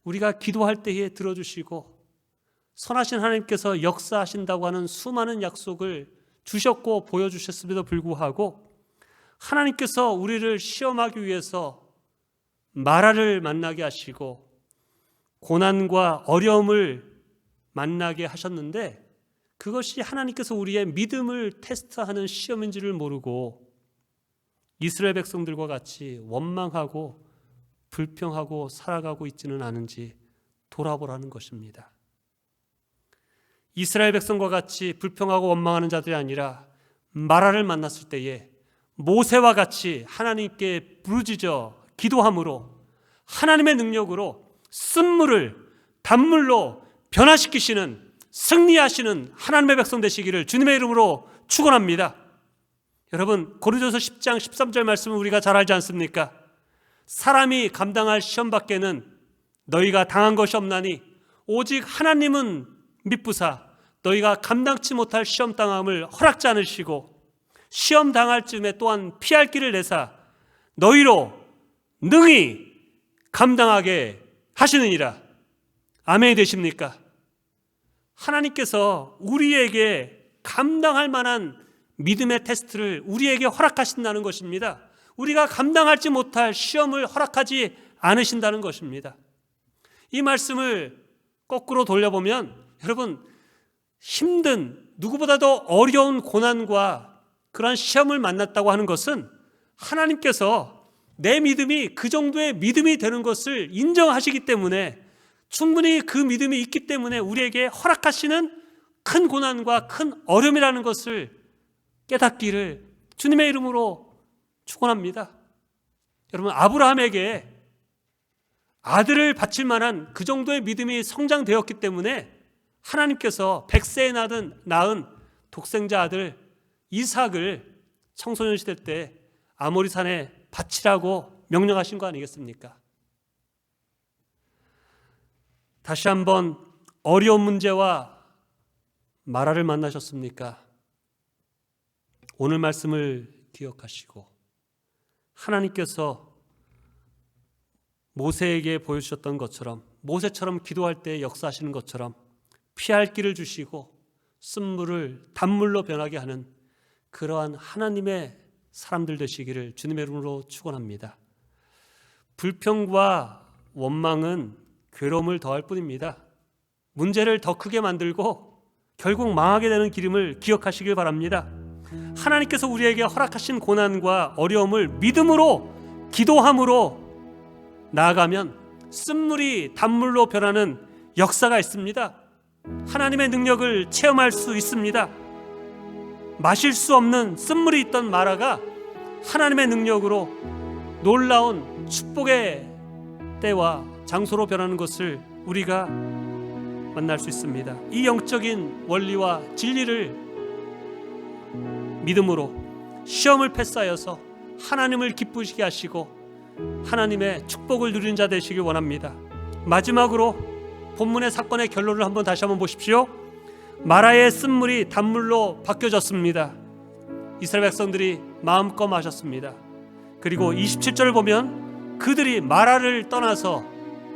우리가 기도할 때에 들어주시고 선하신 하나님께서 역사하신다고 하는 수많은 약속을 주셨고 보여주셨음에도 불구하고 하나님께서 우리를 시험하기 위해서 마라를 만나게 하시고 고난과 어려움을 만나게 하셨는데 그것이 하나님께서 우리의 믿음을 테스트하는 시험인지를 모르고 이스라엘 백성들과 같이 원망하고 불평하고 살아가고 있지는 않은지 돌아보라는 것입니다. 이스라엘 백성과 같이 불평하고 원망하는 자들이 아니라 마라를 만났을 때에 모세와 같이 하나님께 부르짖어 기도함으로 하나님의 능력으로 쓴물을 단물로 변화시키시는 승리하시는 하나님의 백성 되시기를 주님의 이름으로 축원합니다. 여러분, 고린도서 10장 13절 말씀을 우리가 잘 알지 않습니까? 사람이 감당할 시험 밖에는 너희가 당한 것이 없나니 오직 하나님은 미쁘사 너희가 감당치 못할 시험 당함을 허락지 않으시고 시험 당할 즈음에 또한 피할 길을 내사 너희로 능히 감당하게 하시느니라. 아멘이 되십니까? 하나님께서 우리에게 감당할 만한 믿음의 테스트를 우리에게 허락하신다는 것입니다. 우리가 감당하지 못할 시험을 허락하지 않으신다는 것입니다. 이 말씀을 거꾸로 돌려보면 여러분, 힘든 누구보다도 어려운 고난과 그러한 시험을 만났다고 하는 것은 하나님께서 내 믿음이 그 정도의 믿음이 되는 것을 인정하시기 때문에, 충분히 그 믿음이 있기 때문에 우리에게 허락하시는 큰 고난과 큰 어려움이라는 것을 깨닫기를 주님의 이름으로 축원합니다. 여러분, 아브라함에게 아들을 바칠 만한 그 정도의 믿음이 성장되었기 때문에 하나님께서 100세에 낳은 독생자 아들 이삭을 청소년 시대 때 아모리산에 바치라고 명령하신 거 아니겠습니까? 다시 한번 어려운 문제와 마라를 만나셨습니까? 오늘 말씀을 기억하시고 하나님께서 모세에게 보여주셨던 것처럼, 모세처럼 기도할 때 역사하시는 것처럼 피할 길을 주시고 쓴물을 단물로 변하게 하는 그러한 하나님의 사람들 되시기를 주님의 이름으로 축원합니다. 불평과 원망은 괴로움을 더할 뿐입니다. 문제를 더 크게 만들고 결국 망하게 되는 길임을 기억하시길 바랍니다. 하나님께서 우리에게 허락하신 고난과 어려움을 믿음으로, 기도함으로 나아가면 쓴물이 단물로 변하는 역사가 있습니다. 하나님의 능력을 체험할 수 있습니다. 마실 수 없는 쓴물이 있던 마라가 하나님의 능력으로 놀라운 축복의 때와 장소로 변하는 것을 우리가 만날 수 있습니다. 이 영적인 원리와 진리를 믿음으로 시험을 패스하여서 하나님을 기쁘시게 하시고 하나님의 축복을 누리는 자 되시길 원합니다. 마지막으로 본문의 사건의 결론을 다시 한번 보십시오. 마라의 쓴물이 단물로 바뀌어졌습니다. 이스라엘 백성들이 마음껏 마셨습니다. 그리고 27절을 보면 그들이 마라를 떠나서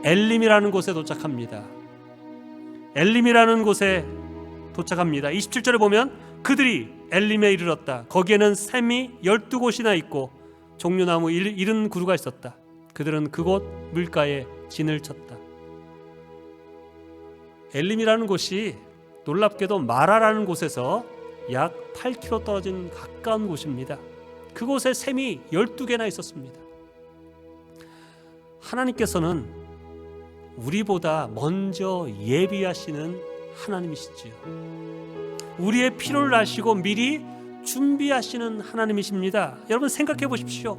엘림이라는 곳에 도착합니다. 엘림이라는 곳에 도착합니다. 27절에 보면 그들이 엘림에 이르렀다. 거기에는 샘이 12곳이나 있고 종려나무 70그루가 있었다. 그들은 그곳 물가에 진을 쳤다. 엘림이라는 곳이 놀랍게도 마라라는 곳에서 약 8km 떨어진 가까운 곳입니다. 그곳에 샘이 12개나 있었습니다. 하나님께서는 우리보다 먼저 예비하시는 하나님이시지요. 우리의 필요를 아시고 미리 준비하시는 하나님이십니다. 여러분 생각해 보십시오.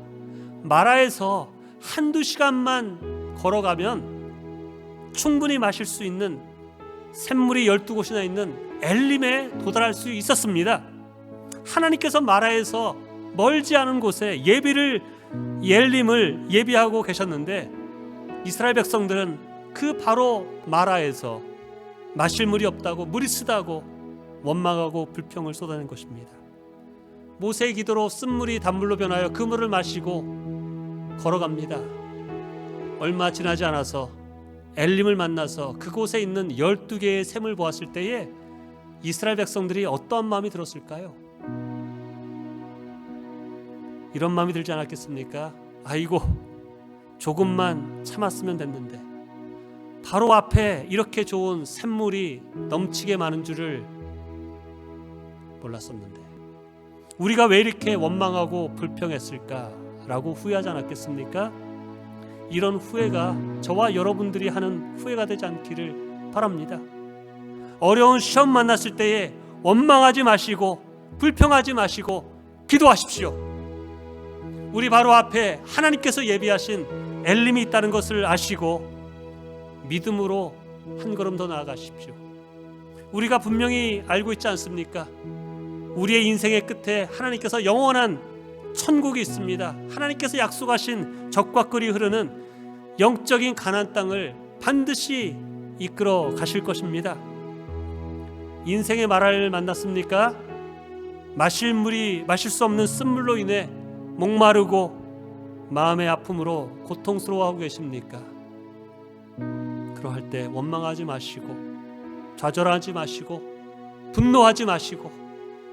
마라에서 한두 시간만 걸어가면 충분히 마실 수 있는 샘물이 12곳이나 있는 엘림에 도달할 수 있었습니다. 하나님께서 마라에서 멀지 않은 곳에 엘림을 예비하고 계셨는데 이스라엘 백성들은 그 바로 마라에서 마실 물이 없다고, 물이 쓰다고 원망하고 불평을 쏟아낸 것입니다. 모세의 기도로 쓴물이 단물로 변하여 그 물을 마시고 걸어갑니다. 얼마 지나지 않아서 엘림을 만나서 그곳에 있는 12개의 샘을 보았을 때에 이스라엘 백성들이 어떠한 마음이 들었을까요? 이런 마음이 들지 않았겠습니까? 아이고, 조금만 참았으면 됐는데, 바로 앞에 이렇게 좋은 샘물이 넘치게 많은 줄을 몰랐었는데, 우리가 왜 이렇게 원망하고 불평했을까라고 후회하지 않았겠습니까? 이런 후회가 저와 여러분들이 하는 후회가 되지 않기를 바랍니다. 어려운 시험 만났을 때에 원망하지 마시고 불평하지 마시고 기도하십시오. 우리 바로 앞에 하나님께서 예비하신 엘림이 있다는 것을 아시고 믿음으로 한 걸음 더 나아가십시오. 우리가 분명히 알고 있지 않습니까? 우리의 인생의 끝에 하나님께서 영원한 천국이 있습니다. 하나님께서 약속하신 젖과 꿀이 흐르는 영적인 가나안 땅을 반드시 이끌어 가실 것입니다. 인생의 마라를 만났습니까? 마실 물이 마실 수 없는 쓴물로 인해 목마르고 마음의 아픔으로 고통스러워하고 계십니까? 그러할 때 원망하지 마시고 좌절하지 마시고 분노하지 마시고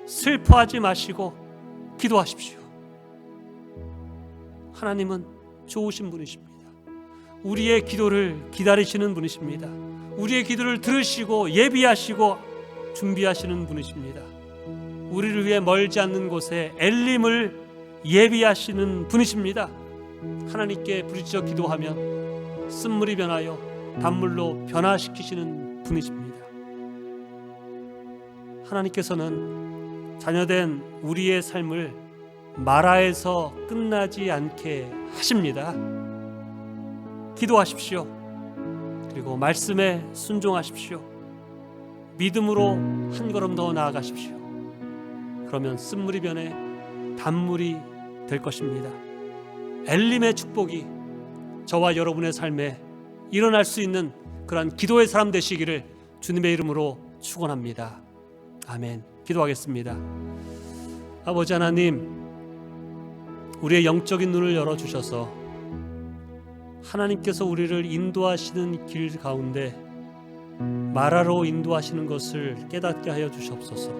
슬퍼하지 마시고 기도하십시오. 하나님은 좋으신 분이십니다. 우리의 기도를 기다리시는 분이십니다. 우리의 기도를 들으시고 예비하시고 준비하시는 분이십니다. 우리를 위해 멀지 않는 곳에 엘림을 예비하시는 분이십니다. 하나님께 부르짖어 기도하면 쓴물이 변하여 단물로 변화시키시는 분이십니다. 하나님께서는 자녀된 우리의 삶을 마라에서 끝나지 않게 하십니다. 기도하십시오. 그리고 말씀에 순종하십시오. 믿음으로 한 걸음 더 나아가십시오. 그러면 쓴물이 변해 단물이 될 것입니다. 엘림의 축복이 저와 여러분의 삶에 일어날 수 있는 그러한 기도의 사람 되시기를 주님의 이름으로 축원합니다. 아멘. 기도하겠습니다. 아버지 하나님, 우리의 영적인 눈을 열어주셔서 하나님께서 우리를 인도하시는 길 가운데 마라로 인도하시는 것을 깨닫게 하여 주시옵소서.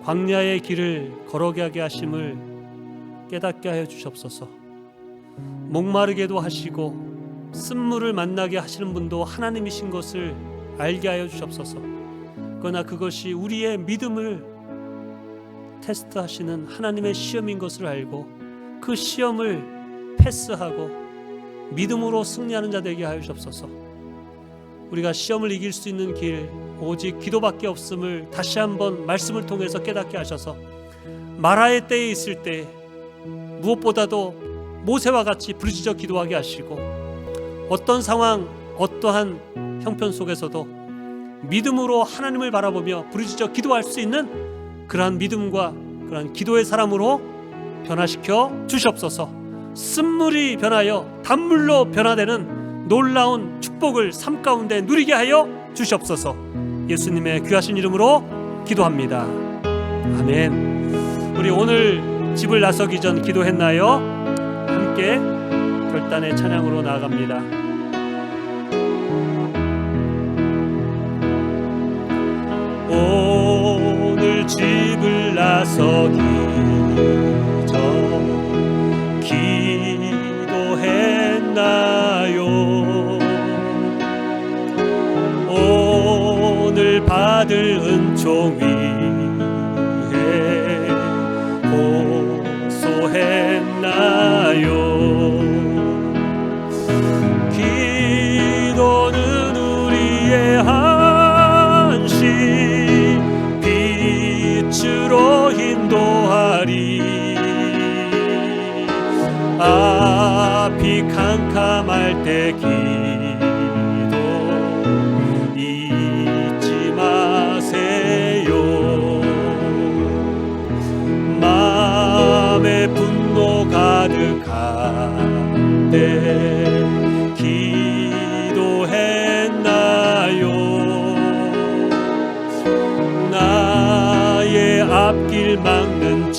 광야의 길을 걸어가게 하심을 깨닫게 하여 주시옵소서. 목마르게도 하시고 쓴물을 만나게 하시는 분도 하나님이신 것을 알게 하여 주시옵소서. 그러나 그것이 우리의 믿음을 테스트하시는 하나님의 시험인 것을 알고 그 시험을 패스하고 믿음으로 승리하는 자 되게 하여 주옵소서. 우리가 시험을 이길 수 있는 길 오직 기도밖에 없음을 다시 한번 말씀을 통해서 깨닫게 하셔서 마라의 때에 있을 때 무엇보다도 모세와 같이 부르짖어 기도하게 하시고 어떤 상황 어떠한 형편 속에서도 믿음으로 하나님을 바라보며 부르짖어 기도할 수 있는 그러한 믿음과 그러한 기도의 사람으로 변화시켜 주시옵소서. 쓴물이 변하여 단물로 변화되는 놀라운 축복을 삶 가운데 누리게 하여 주시옵소서. 예수님의 귀하신 이름으로 기도합니다. 아멘. 우리 오늘 집을 나서기 전 기도했나요? 함께 결단의 찬양으로 나아갑니다. 오늘 집을 나서기 전 기도했나요? 오늘 받을 은총 위해 호소했나요? 기도는 우리의 안식 빛으로 인도하리. 앞이 캄캄할 때 기도 잊지 마세요. 마음에 분노 가득한 때 기도했나요? 나의 앞길 막는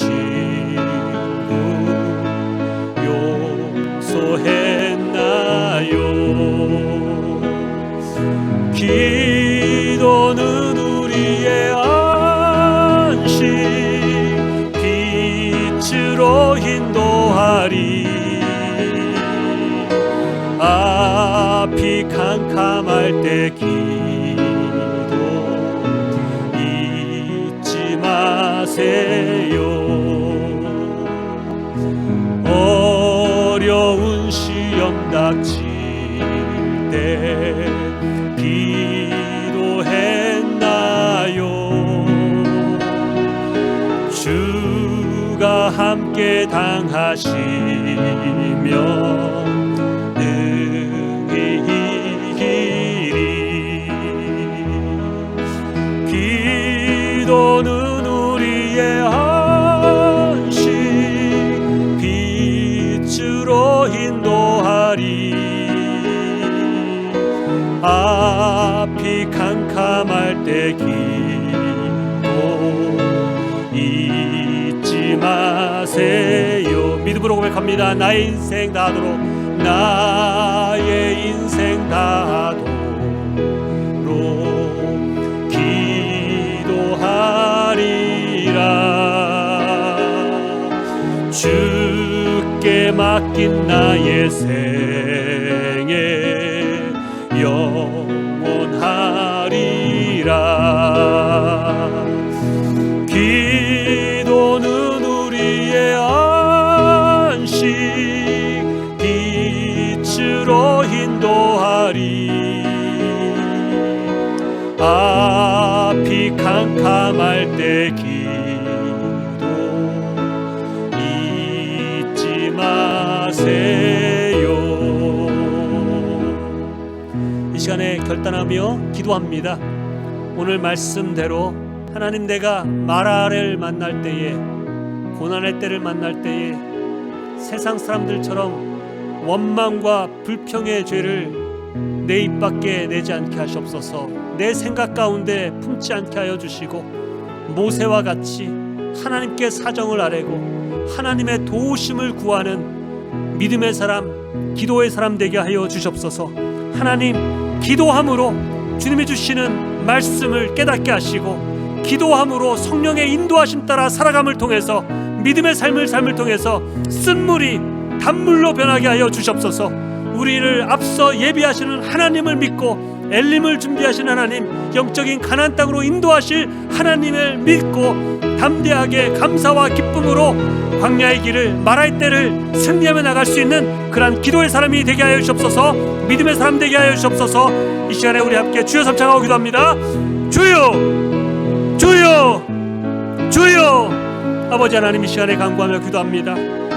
기도는 우리의 안식 빛으로 인도하리. 앞이 캄캄할 때 기도 잊지 마세요. 어려운 시험 닥칠 때 기도했나요? 주가 함께 당하시며 능히 이기리. 기도는 우리의 안식 빛으로 인도하리. 앞이 캄캄할 때 기도 마세요. 믿음으로 고백합니다. 나의 인생 다하도록, 나의 인생 다하도록 기도하리라. 주께 맡긴 나의 생애 영원하리라. 기도는 우리의 안식, 빛으로 인도하리. 앞이 캄캄할 때 기도 잊지 마세요. 이 시간에 결단하며 기도합니다. 오늘 말씀대로 하나님, 내가 마라를 만날 때에, 고난의 때를 만날 때에 세상 사람들처럼 원망과 불평의 죄를 내 입 밖에 내지 않게 하시옵소서. 내 생각 가운데 품지 않게 하여 주시고, 모세와 같이 하나님께 사정을 아뢰고 하나님의 도우심을 구하는 믿음의 사람, 기도의 사람 되게 하여 주시옵소서. 하나님, 기도함으로 주님이 주시는 말씀을 깨닫게 하시고, 기도함으로 성령의 인도하심 따라 살아감을 통해서, 믿음의 삶을 통해서 쓴물이 단물로 변하게 하여 주시옵소서. 우리를 앞서 예비하시는 하나님을 믿고 엘림을 준비하신 하나님, 영적인 가나안 땅으로 인도하실 하나님을 믿고 담대하게 감사와 기쁨으로 광야의 길을, 마라의 때를 승리하며 나갈 수 있는 그러한 기도의 사람이 되게 하여 주시옵소서. 믿음의 사람 되게 하여 주시옵소서. 이 시간에 우리 함께 주여 삼창하고 기도합니다. 주여, 주여, 주여. 아버지 하나님, 이 시간에 간구하며 기도합니다.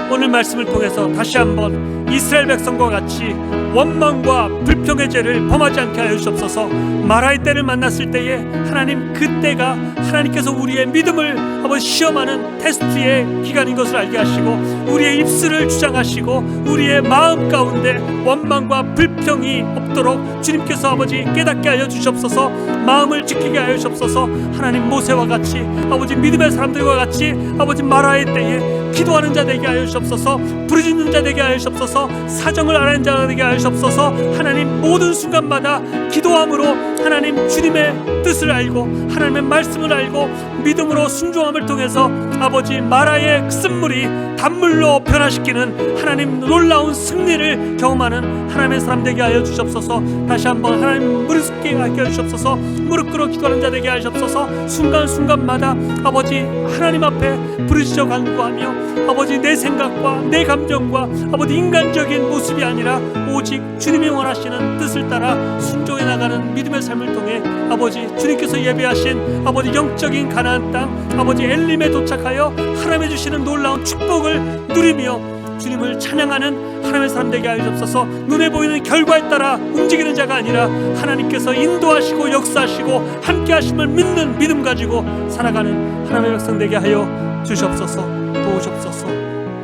오늘 말씀을 통해서 다시 한번 이스라엘 백성과 같이 원망과 불평의 죄를 범하지 않게 하여 주옵소서. 마라의 때를 만났을 때에 하나님, 그때가 하나님께서 우리의 믿음을 한번 시험하는 테스트의 기간인 것을 알게 하시고, 우리의 입술을 주장하시고 우리의 마음 가운데 원망과 불평이 없도록 주님께서 아버지 깨닫게 하여 주시옵소서. 마음을 지키게 하여 주시옵소서. 하나님, 모세와 같이 아버지 믿음의 사람들과 같이 아버지 마라의 때에 기도하는 자 되게 하여 주옵소서. 부르짖는 자 되게 하여 주옵소서. 사정을 알아낸 자 되게 하여 주옵소서. 하나님, 모든 순간마다 기도함으로 하나님 주님의 뜻을 알고 하나님의 말씀을 알고 믿음으로 순종함을 통해서 아버지 마라의 쓴물이 단물로 변화시키는 하나님 놀라운 승리를 경험하는 하나님의 사람 되게 하여 주시옵소서. 다시 한번 하나님 무릎 꿇게 하여 주시옵소서. 무릎 꿇어 기도하는 자 되게 하여 주시옵소서. 순간순간마다 아버지 하나님 앞에 부르짖어 간구하며 아버지 내 생각과 내 감정과 아버지 인간적인 모습이 아니라 오직 주님이 원하시는 뜻을 따라 순종해 나가는 믿음의 삶을 통해 아버지 주님께서 예배하신 아버지 영적인 가나안 땅, 아버지 엘림에 도착하여 하나님이 주시는 놀라운 축복을 누리며 주님을 찬양하는 하나님의 사람 되게 하여 주옵소서. 눈에 보이는 결과에 따라 움직이는 자가 아니라 하나님께서 인도하시고 역사하시고 함께 하심을 믿는 믿음 가지고 살아가는 하나님의 백성 되게 하여 주시옵소서. 도우시옵소서.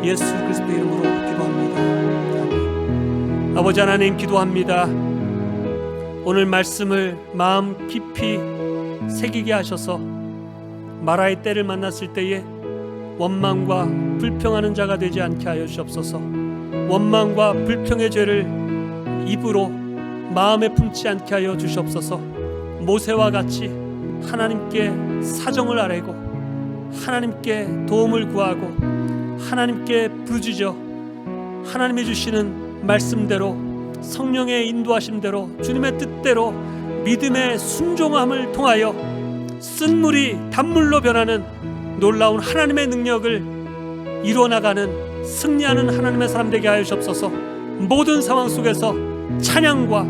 예수 그리스도 이름으로 기도합니다. 아멘. 아버지 하나님, 기도합니다. 오늘 말씀을 마음 깊이 새기게 하셔서 마라의 때를 만났을 때에 원망과 불평하는 자가 되지 않게 하여 주옵소서. 원망과 불평의 죄를 입으로 마음에 품지 않게 하여 주시옵소서. 모세와 같이 하나님께 사정을 아뢰고 하나님께 도움을 구하고 하나님께 부르짖어 하나님이 주시는 말씀대로 성령의 인도하심대로 주님의 뜻대로 믿음의 순종함을 통하여 쓴물이 단물로 변하는 놀라운 하나님의 능력을 이루어나가는 승리하는 하나님의 사람 되게 하여 주옵소서. 모든 상황 속에서 찬양과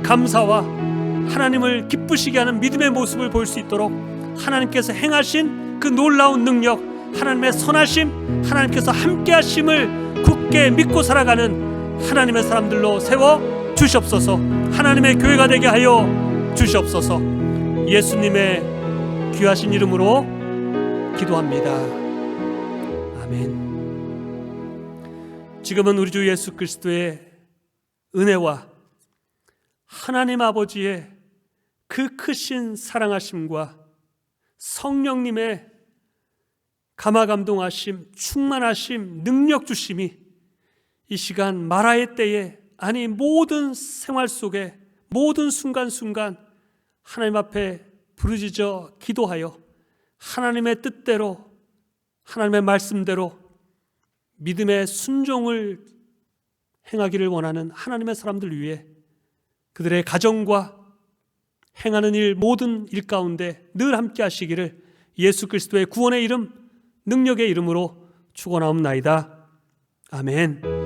감사와 하나님을 기쁘시게 하는 믿음의 모습을 볼 수 있도록 하나님께서 행하신 그 놀라운 능력, 하나님의 선하심, 하나님께서 함께 하심을 굳게 믿고 살아가는 하나님의 사람들로 세워 주시옵소서. 하나님의 교회가 되게 하여 주시옵소서. 예수님의 귀하신 이름으로 기도합니다. 아멘. 지금은 우리 주 예수 그리스도의 은혜와 하나님 아버지의 그 크신 사랑하심과 성령님의 감화감동하심, 충만하심, 능력 주심이 이 시간 마라의 때에, 아니 모든 생활 속에 모든 순간순간 하나님 앞에 부르짖어 기도하여 하나님의 뜻대로, 하나님의 말씀대로 믿음의 순종을 행하기를 원하는 하나님의 사람들 위해 그들의 가정과 행하는 일, 모든 일 가운데 늘 함께 하시기를 예수 그리스도의 구원의 이름, 능력의 이름으로 축원하옵나이다. 아멘.